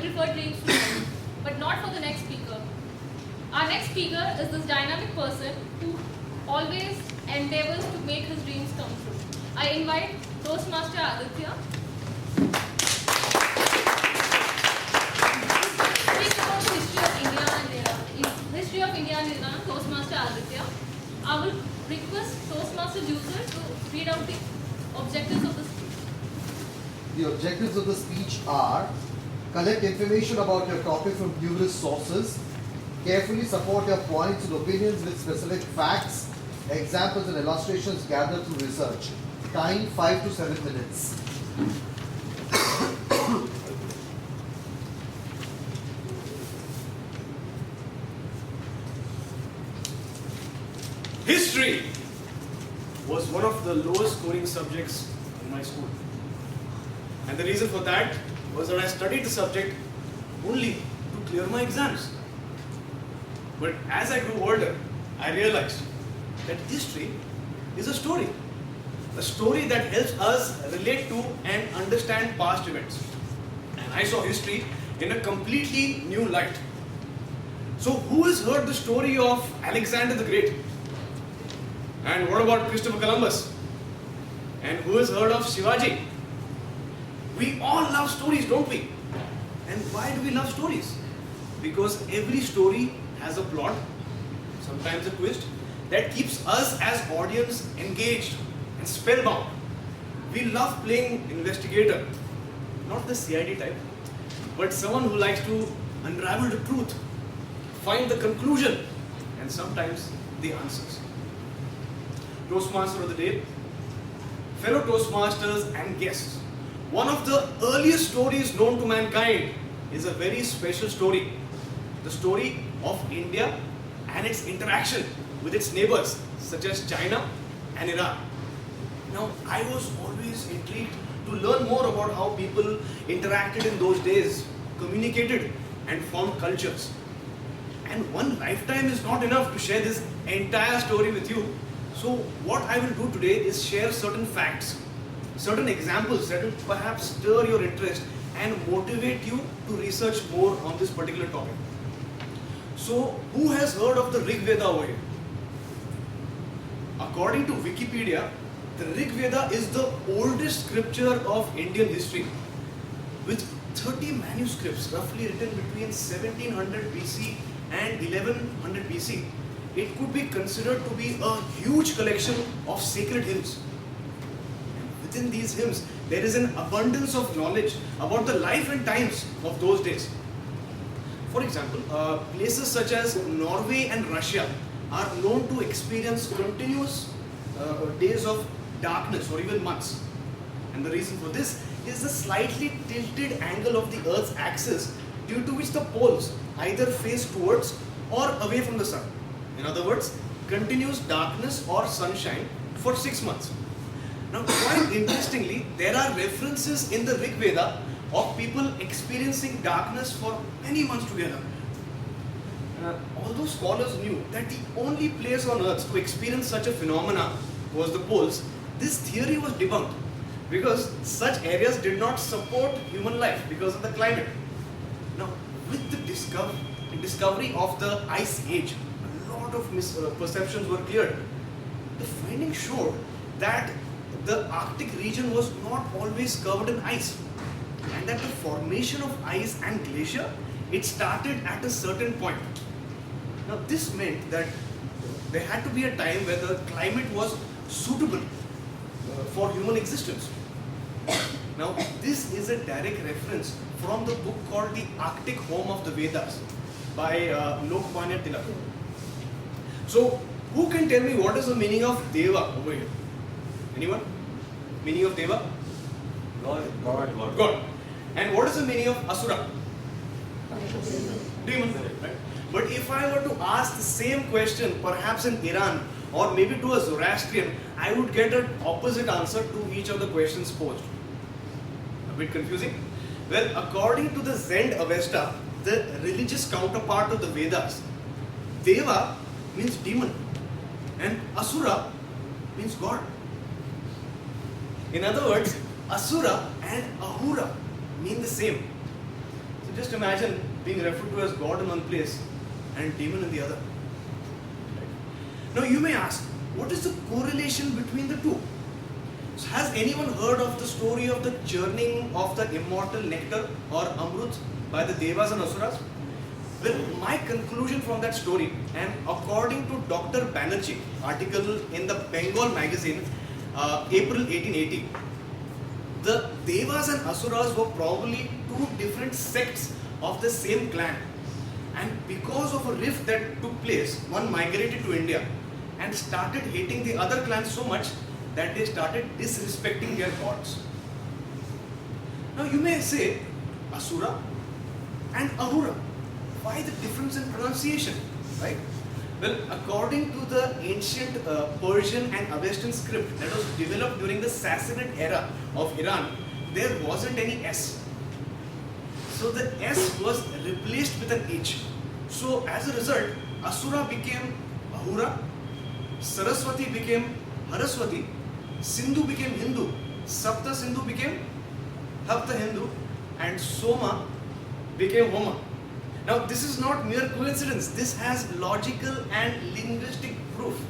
prefer dreams to life, but not for the next speaker. Our next speaker is this dynamic person who always endeavors to make his dreams come true. I invite Toastmaster Aditya. Speak about the history of India and Iran. History of India and Iran, Toastmaster Aditya. I will request Toastmaster Juicer to read out the objectives of the speech. The objectives of the speech are: collect information about your topic from numerous sources, carefully support your points and opinions with specific facts, examples and illustrations gathered through research. Time 5 to 7 minutes. History was one of the lowest scoring subjects in my school. And the reason for that was that I studied the subject only to clear my exams. But as I grew older, I realized that history is a story that helps us relate to and understand past events. And I saw history in a completely new light. So who has heard the story of Alexander the Great? And what about Christopher Columbus? And who has heard of Shivaji? We all love stories, don't we? And why do we love stories? Because every story has a plot, sometimes a twist, that keeps us as audience engaged and spellbound. We love playing investigator, not the CID type, but someone who likes to unravel the truth, find the conclusion, and sometimes the answers. Toastmaster of the day, fellow Toastmasters and guests, one of the earliest stories known to mankind is a very special story. The story of India and its interaction with its neighbors such as China and Iran. Now, I was always intrigued to learn more about how people interacted in those days, communicated and formed cultures. And one lifetime is not enough to share this entire story with you. So what I will do today is share certain facts, certain examples that will perhaps stir your interest and motivate you to research more on this particular topic. So who has heard of the Rig Veda over here? According to Wikipedia, the Rig Veda is the oldest scripture of Indian history, with 30 manuscripts roughly written between 1700 BC and 1100 BC. It could be considered to be a huge collection of sacred hymns. And within these hymns, there is an abundance of knowledge about the life and times of those days. For example, places such as Norway and Russia are known to experience continuous days of darkness or even months. And the reason for this is the slightly tilted angle of the Earth's axis, due to which the poles either face towards or away from the sun. In other words, continuous darkness or sunshine for 6 months. Now, quite interestingly, there are references in the Rig Veda of people experiencing darkness for many months together. Although scholars knew that the only place on Earth to experience such a phenomena was the poles, this theory was debunked because such areas did not support human life because of the climate. Now, with the discovery of the Ice Age, a lot of misperceptions were cleared. The findings showed that the Arctic region was not always covered in ice, and that the formation of ice and glacier, it started at a certain point. Now this meant that there had to be a time where the climate was suitable for human existence. Now this is a direct reference from the book called The Arctic Home of the Vedas by Lokmanya Tilak. So who can tell me what is the meaning of Deva over here? Anyone? Meaning of Deva? God. And what is the meaning of Asura? Demon. Right? But if I were to ask the same question, perhaps in Iran or maybe to a Zoroastrian, I would get an opposite answer to each of the questions posed. A bit confusing? Well, according to the Zend Avesta, the religious counterpart of the Vedas, Deva means demon and Asura means God. In other words, Asura and Ahura mean the same. So Just imagine being referred to as God in one place and demon in the other. Now you may ask, what is the correlation between the two? So has anyone heard of the story of the churning of the immortal nectar or Amrut by the Devas and Asuras? Well, my conclusion from that story, and according to Dr. Banerjee, article in the Bengal magazine, April 1880, the Devas and Asuras were probably two different sects of the same clan. And because of a rift that took place, one migrated to India and started hating the other clans so much that they started disrespecting their gods. Now you may say, Asura and Ahura. Why the difference in pronunciation, right? Well, according to the ancient Persian and Avestan script that was developed during the Sassanid era of Iran, there wasn't any S. So the S was replaced with an H. So as a result, Asura became Ahura, Saraswati became Haraswati, Sindhu became Hindu, Sapta Sindhu became Hapta Hindu, and Soma became Homa. Now this is not mere coincidence, this has logical and linguistic proof.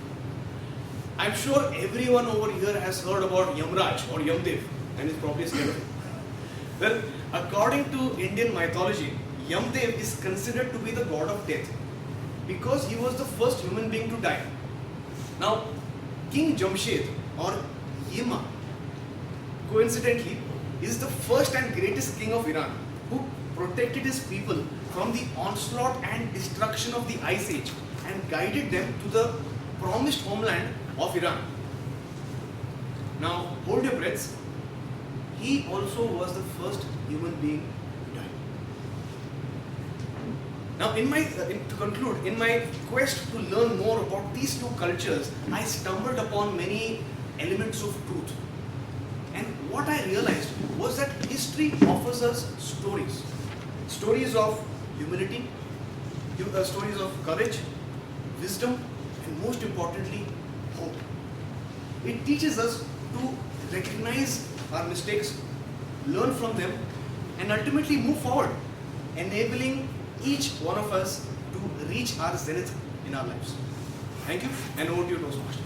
I'm sure everyone over here has heard about Yamraj or Yamdev and is probably scared of it. Well, according to Indian mythology, Yamdev is considered to be the god of death because he was the first human being to die. Now, King Jamshed or Yima, coincidentally, is the first and greatest king of Iran who protected his people from the onslaught and destruction of the Ice Age and guided them to the promised homeland of Iran. Now, hold your breaths. He also was the first human being to die. Now, to conclude, in my quest to learn more about these two cultures, I stumbled upon many elements of truth. And what I realized was that history offers us stories. Stories of humility, stories of courage, wisdom, and most importantly, hope. It teaches us to recognize our mistakes, learn from them, and ultimately move forward, enabling each one of us to reach our zenith in our lives. Thank you, and over to you, Toastmaster.